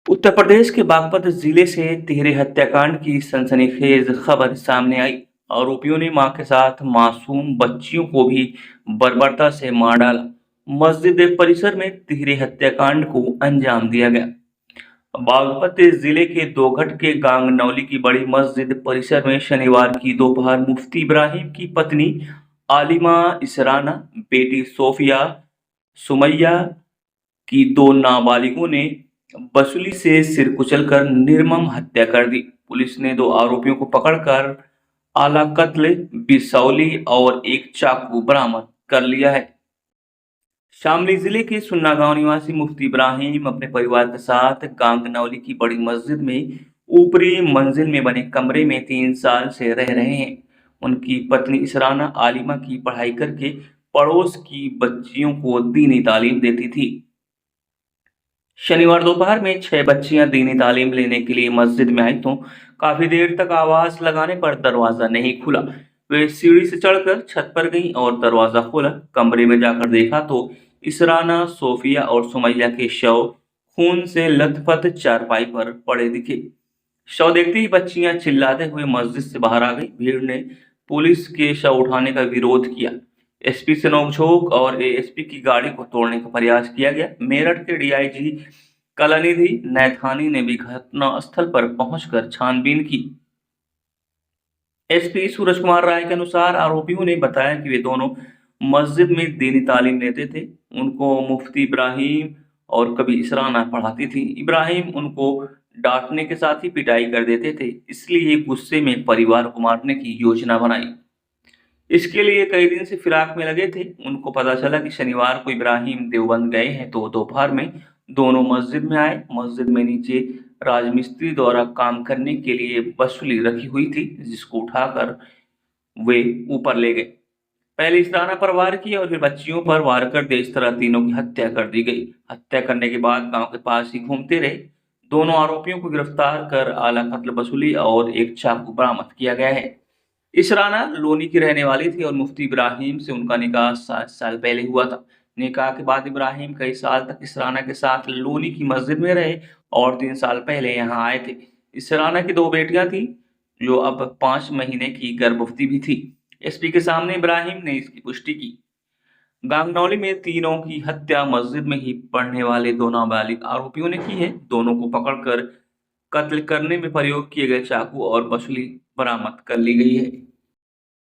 उत्तर प्रदेश के बागपत जिले से तिहरे हत्याकांड की सनसनीखेज खबर सामने आई। आरोपियों ने मां के साथ मासूम बच्चियों को भी बर्बरता से मार डाला। मस्जिद परिसर में तिहरे हत्याकांड को अंजाम दिया गया। बागपत जिले के दोघट के गांगनौली की बड़ी मस्जिद परिसर में शनिवार की दोपहर मुफ्ती इब्राहिम की पत्नी आलिमा इसराना, बेटी सोफिया सुमैया की दो नाबालिगों ने बसुली से सिर कुचलकर निर्मम हत्या कर दी। पुलिस ने दो आरोपियों को पकड़कर आला कत्ल, बिसौली और एक चाकू बरामद कर लिया है। शामली जिले के सुन्ना गांव निवासी मुफ्ती इब्राहिम अपने परिवार के साथ गांगनौली की बड़ी मस्जिद में ऊपरी मंजिल में बने कमरे में 3 साल से रह रहे हैं। उनकी पत्नी इसराना आलिमा की पढ़ाई करके पड़ोस की बच्चियों को दीनी तालीम देती थी। शनिवार दोपहर में 6 बच्चियां दीनी तालीम लेने के लिए मस्जिद में आई तो काफी देर तक आवाज लगाने पर दरवाजा नहीं खुला। वे सीढ़ी से चढ़कर छत पर गईं और दरवाजा खोला। कमरे में जाकर देखा तो इसराना, सोफिया और सुमैया के शव खून से लथपथ चारपाई पर पड़े दिखे। शव देखते ही बच्चियां चिल्लाते हुए मस्जिद से बाहर आ गई। भीड़ ने पुलिस के शव उठाने का विरोध किया। एसपी से नोकझोंक और एएसपी की गाड़ी को तोड़ने का प्रयास किया गया। मेरठ के डीआईजी कलानिधि नैथानी ने भी घटनास्थल पर पहुंचकर छानबीन की। एसपी सूरज कुमार राय के अनुसार आरोपियों ने बताया कि वे दोनों मस्जिद में दीनी तालीम लेते थे। उनको मुफ्ती इब्राहिम और कभी इसराना पढ़ाती थी। इब्राहिम उनको डांटने के साथ ही पिटाई कर देते थे, इसलिए गुस्से में परिवार को मारने की योजना बनाई। इसके लिए कई दिन से फिराक में लगे थे। उनको पता चला कि शनिवार को इब्राहिम देवबंद गए हैं तो दोपहर में दोनों मस्जिद में आए। मस्जिद में नीचे राजमिस्त्री द्वारा काम करने के लिए बसुली रखी हुई थी, जिसको उठाकर वे ऊपर ले गए। पहले इसराना पर वार किया और फिर बच्चियों पर वार कर दे। इस तरह तीनों की हत्या कर दी गई। हत्या करने के बाद गांव के पास ही घूमते रहे। दोनों आरोपियों को गिरफ्तार कर आला कत्ल वसूली और एक चाकू बरामद किया गया है। इसराना लोनी की रहने वाली थी और मुफ्ती इब्राहिम से उनका निकाह 7 साल पहले हुआ था। निकाह के बाद इब्राहिम कई साल तक इसराना के साथ लोनी की मस्जिद में रहे और 3 साल पहले यहाँ आए थे। इसराना की 2 बेटियां थी, जो अब 5 महीने की गर्भवती भी थी। एसपी के सामने इब्राहिम ने इसकी पुष्टि की। गांगनौली में तीनों की हत्या मस्जिद में ही पढ़ने वाले दो नाबालिग आरोपियों ने की है। दोनों को पकड़कर कत्ल करने में प्रयोग किए गए चाकू और बसुली बरामद कर ली गई है।